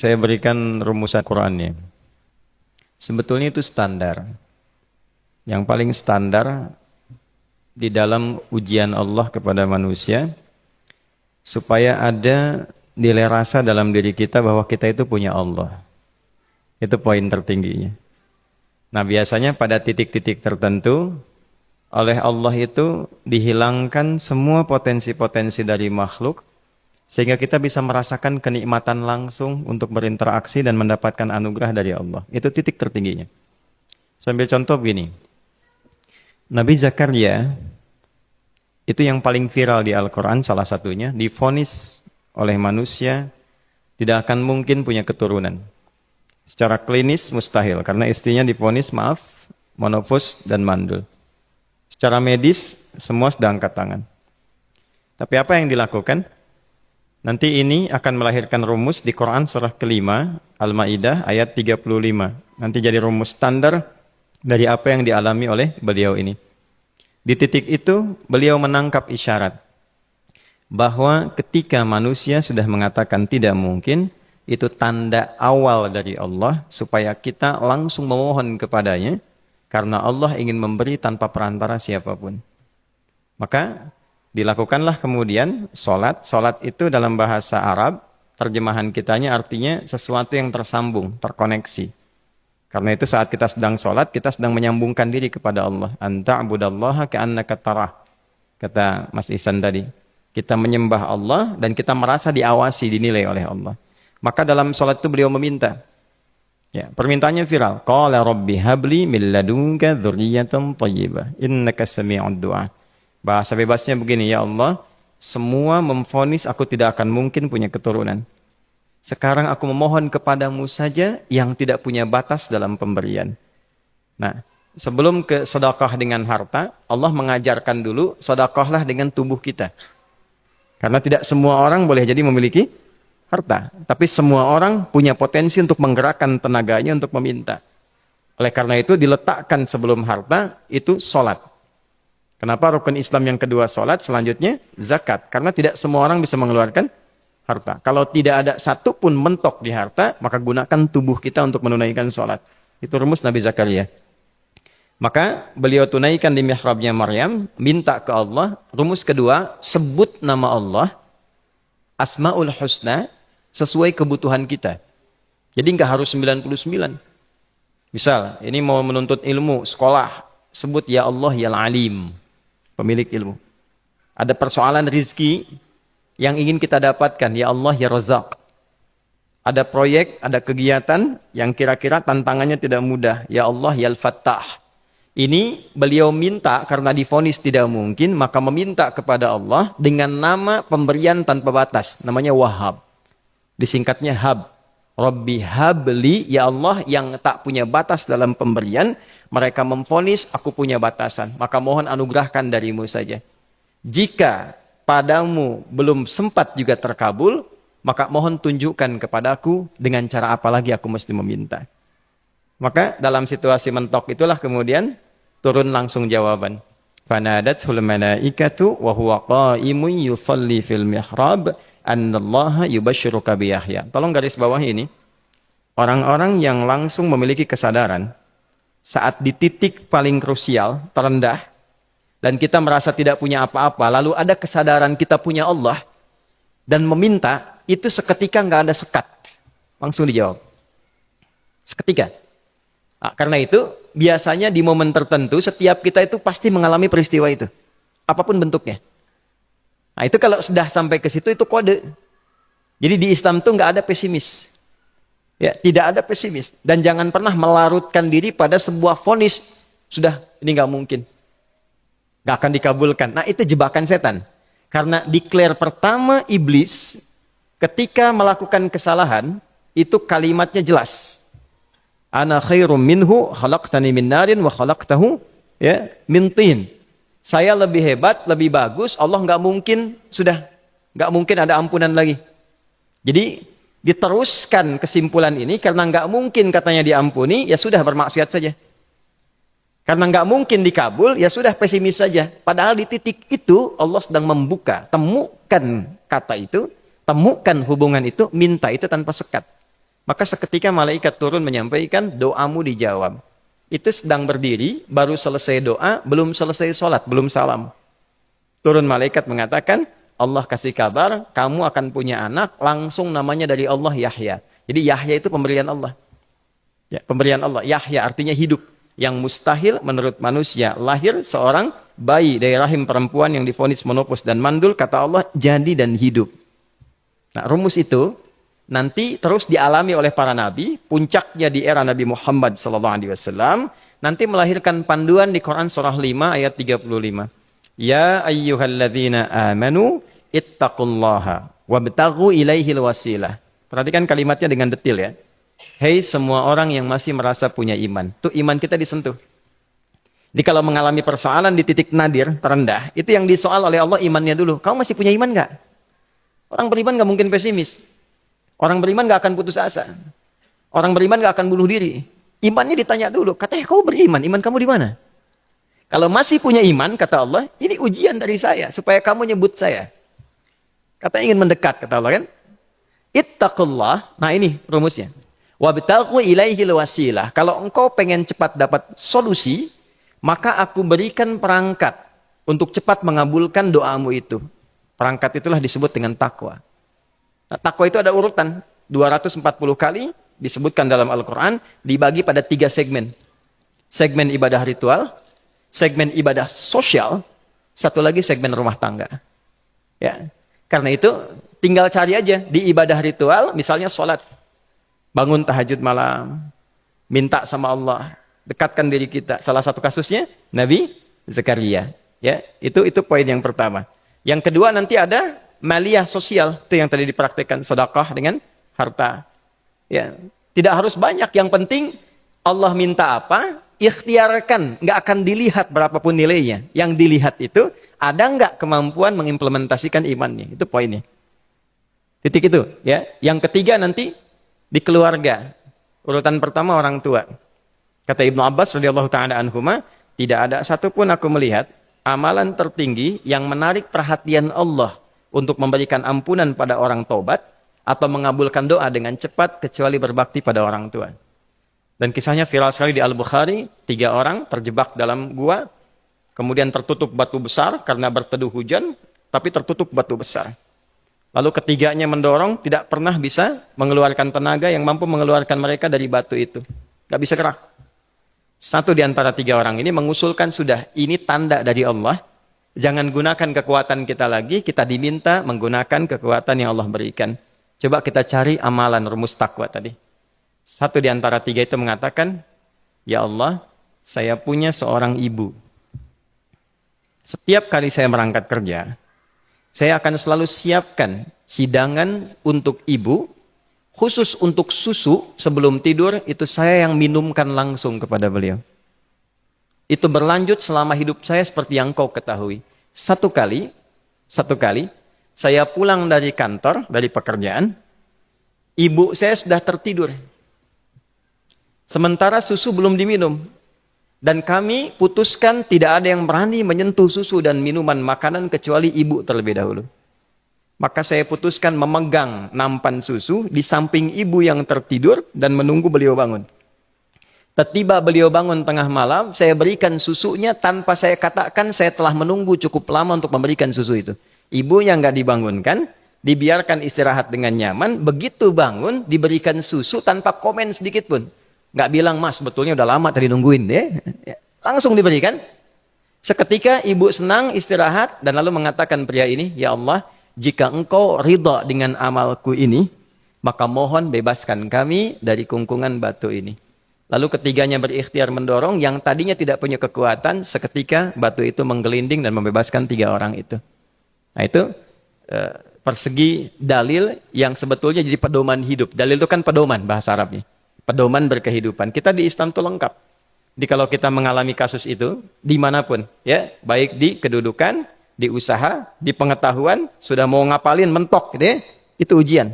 saya berikan rumusan Qur'annya. Sebetulnya itu standar. Yang paling standar di dalam ujian Allah kepada manusia, supaya ada nilai rasa dalam diri kita bahwa kita itu punya Allah. Itu poin tertingginya. Nah, biasanya pada titik-titik tertentu, oleh Allah itu dihilangkan semua potensi-potensi dari makhluk, sehingga kita bisa merasakan kenikmatan langsung untuk berinteraksi dan mendapatkan anugerah dari Allah. Itu titik tertingginya. Sambil contoh begini. Nabi Zakaria, itu yang paling viral di Al-Quran, salah satunya, divonis oleh manusia, tidak akan mungkin punya keturunan. Secara klinis mustahil, karena istrinya divonis, monofus dan mandul. Secara medis, semua sudah angkat tangan. Tapi apa yang dilakukan? Nanti ini akan melahirkan rumus di Quran surah kelima, Al-Ma'idah ayat 35. Nanti jadi rumus standar dari apa yang dialami oleh beliau ini. Di titik itu, beliau menangkap isyarat bahwa ketika manusia sudah mengatakan tidak mungkin, itu tanda awal dari Allah supaya kita langsung memohon kepadanya, karena Allah ingin memberi tanpa perantara siapapun. Maka dilakukanlah kemudian sholat. Sholat itu dalam bahasa Arab, terjemahan kitanya artinya sesuatu yang tersambung, terkoneksi. Karena itu saat kita sedang sholat, kita sedang menyambungkan diri kepada Allah. Anta'budallaha ka'annaka tarah. Kata Mas Ihsan tadi. Kita menyembah Allah dan kita merasa diawasi, dinilai oleh Allah. Maka dalam sholat itu beliau meminta. Ya, permintaannya viral. Qala rabbi habli min ladunka dzurriyyatan thayyibah innaka sami'ud du'a. Bahasa bebasnya begini, ya Allah, semua memvonis aku tidak akan mungkin punya keturunan. Sekarang aku memohon kepadamu saja yang tidak punya batas dalam pemberian. Nah, sebelum ke sedekah dengan harta, Allah mengajarkan dulu sedekahlah dengan tubuh kita. Karena tidak semua orang boleh jadi memiliki harta, tapi semua orang punya potensi untuk menggerakkan tenaganya untuk meminta. Oleh karena itu diletakkan sebelum harta itu sholat. Kenapa rukun Islam yang kedua sholat, selanjutnya zakat? Karena tidak semua orang bisa mengeluarkan harta. Kalau tidak ada satu pun mentok di harta, maka gunakan tubuh kita untuk menunaikan sholat. Itu rumus Nabi Zakaria. Maka beliau tunaikan di mihrabnya Maryam, minta ke Allah. Rumus kedua, sebut nama Allah, Asmaul Husna, sesuai kebutuhan kita. Jadi nggak harus 99. Misal, ini mau menuntut ilmu, sekolah, sebut ya Allah ya Alim, pemilik ilmu. Ada persoalan rizki yang ingin kita dapatkan, ya Allah ya Razak. Ada proyek, ada kegiatan yang kira-kira tantangannya tidak mudah, ya Allah ya Al-Fattah. Ini beliau minta karena divonis tidak mungkin, maka meminta kepada Allah dengan nama pemberian tanpa batas, namanya Wahhab. Disingkatnya Hab. Rabbi habli, ya Allah yang tak punya batas dalam pemberian. Mereka memvonis aku punya batasan, maka mohon anugerahkan darimu saja. Jika padamu belum sempat juga terkabul, maka mohon tunjukkan kepadaku dengan cara apa lagi aku mesti meminta. Maka dalam situasi mentok itulah kemudian turun langsung jawaban. Fanadathul malaikatu wa huwa qa'imun yusalli fil mihrab annallaha yubashshiruka bi Yahya. Tolong garis bawah ini. Orang-orang yang langsung memiliki kesadaran saat di titik paling krusial, terendah, dan kita merasa tidak punya apa-apa, lalu ada kesadaran kita punya Allah, dan meminta, itu seketika nggak ada sekat. Langsung dijawab. Seketika. Nah, karena itu, biasanya di momen tertentu, setiap kita itu pasti mengalami peristiwa itu. Apapun bentuknya. Nah, itu kalau sudah sampai ke situ, itu kode. Jadi di Islam itu nggak ada pesimis. Ya, tidak ada pesimis. Dan jangan pernah melarutkan diri pada sebuah vonis. Sudah, ini nggak mungkin. Nggak akan dikabulkan. Nah, itu jebakan setan. Karena declare pertama iblis ketika melakukan kesalahan, itu kalimatnya jelas. Ana khairum minhu khalaqtani min narin wa khalaqtahu ya min tin. Saya lebih hebat, lebih bagus. Allah nggak mungkin, sudah nggak mungkin ada ampunan lagi. Jadi diteruskan kesimpulan ini karena nggak mungkin katanya diampuni, ya sudah bermaksiat saja. Karena nggak mungkin dikabul, ya sudah pesimis saja. Padahal di titik itu Allah sedang membuka, temukan kata itu, temukan hubungan itu, minta itu tanpa sekat. Maka seketika malaikat turun menyampaikan doamu dijawab. Itu sedang berdiri, baru selesai doa, belum selesai sholat, belum salam. Turun malaikat mengatakan, Allah kasih kabar, kamu akan punya anak, langsung namanya dari Allah Yahya. Jadi Yahya itu pemberian Allah. Ya, pemberian Allah. Yahya artinya hidup. Yang mustahil menurut manusia. Lahir seorang bayi dari rahim perempuan yang divonis menopause dan mandul, kata Allah, jadi dan hidup. Nah, rumus itu nanti terus dialami oleh para nabi, puncaknya di era Nabi Muhammad SAW, nanti melahirkan panduan di Quran surah 5 ayat 35. Ya ayyuhalladzina amanu ittaqullaha wabtaghu ilaihil wasilah. Perhatikan kalimatnya dengan detail ya. Hei semua orang yang masih merasa punya iman. Tuh iman kita disentuh. Jadi kalau mengalami persoalan di titik nadir, terendah, itu yang disoal oleh Allah imannya dulu. Kamu masih punya iman nggak? Orang beriman nggak mungkin pesimis. Orang beriman nggak akan putus asa. Orang beriman nggak akan bunuh diri. Imannya ditanya dulu. Katanya kau beriman, iman kamu di mana? Kalau masih punya iman, kata Allah, ini ujian dari saya, supaya kamu nyebut saya. Katanya ingin mendekat, kata Allah kan. Ittaqullah, nah ini rumusnya. Wabtaghu ilaihil wasilah. Kalau engkau pengen cepat dapat solusi, maka aku berikan perangkat untuk cepat mengabulkan doamu itu. Perangkat itulah disebut dengan takwa. Nah, takwa itu ada urutan. 240 kali disebutkan dalam Al-Quran, dibagi pada 3 segmen. Segmen ibadah ritual, segmen ibadah sosial, satu lagi segmen rumah tangga. Ya, karena itu tinggal cari aja di ibadah ritual, misalnya sholat, bangun tahajud malam, minta sama Allah, dekatkan diri kita. Salah satu kasusnya Nabi Zakaria. Ya, itu poin yang pertama. Yang kedua nanti ada maliyah sosial, itu yang tadi dipraktekkan, sedekah dengan harta. Ya, tidak harus banyak, yang penting Allah minta apa, ikhtiarkan, nggak akan dilihat berapapun nilainya. Yang dilihat itu, ada nggak kemampuan mengimplementasikan imannya. Itu poinnya. Titik itu. Ya. Yang ketiga nanti, di keluarga. Urutan pertama orang tua. Kata Ibnu Abbas radhiyallahu ta'ala anhuma, tidak ada satupun aku melihat amalan tertinggi yang menarik perhatian Allah untuk memberikan ampunan pada orang taubat, atau mengabulkan doa dengan cepat, kecuali berbakti pada orang tua. Dan kisahnya viral sekali di Al-Bukhari, 3 orang terjebak dalam gua, kemudian tertutup batu besar karena berteduh hujan, tapi tertutup batu besar. Lalu ketiganya mendorong, tidak pernah bisa mengeluarkan tenaga yang mampu mengeluarkan mereka dari batu itu. Gak bisa gerak. Satu di antara 3 orang ini mengusulkan, sudah, ini tanda dari Allah, jangan gunakan kekuatan kita lagi, kita diminta menggunakan kekuatan yang Allah berikan. Coba kita cari amalan rumus takwa tadi. Satu di antara 3 itu mengatakan, ya Allah, saya punya seorang ibu. Setiap kali saya berangkat kerja, saya akan selalu siapkan hidangan untuk ibu, khusus untuk susu sebelum tidur, itu saya yang minumkan langsung kepada beliau. Itu berlanjut selama hidup saya seperti yang kau ketahui. Satu kali, saya pulang dari kantor, dari pekerjaan, ibu saya sudah tertidur. Sementara susu belum diminum. Dan kami putuskan tidak ada yang berani menyentuh susu dan minuman makanan kecuali ibu terlebih dahulu. Maka saya putuskan memegang nampan susu di samping ibu yang tertidur dan menunggu beliau bangun. Tiba beliau bangun tengah malam, saya berikan susunya tanpa saya katakan saya telah menunggu cukup lama untuk memberikan susu itu. Ibunya nggak dibangunkan, dibiarkan istirahat dengan nyaman, begitu bangun diberikan susu tanpa komen sedikit pun. Nggak bilang, mas betulnya udah lama tadi nungguin deh. Langsung diberikan. Seketika ibu senang istirahat dan lalu mengatakan pria ini, ya Allah, jika engkau ridha dengan amalku ini, maka mohon bebaskan kami dari kungkungan batu ini. Lalu ketiganya berikhtiar mendorong, yang tadinya tidak punya kekuatan, seketika batu itu menggelinding dan membebaskan 3 orang itu. Nah itu persegi dalil yang sebetulnya jadi pedoman hidup. Dalil itu kan pedoman bahasa Arabnya. Pedoman berkehidupan. Kita di Islam itu lengkap. Jadi kalau kita mengalami kasus itu, dimanapun, ya, baik di kedudukan, di usaha, di pengetahuan, sudah mau ngapalin mentok, gitu ya, itu ujian.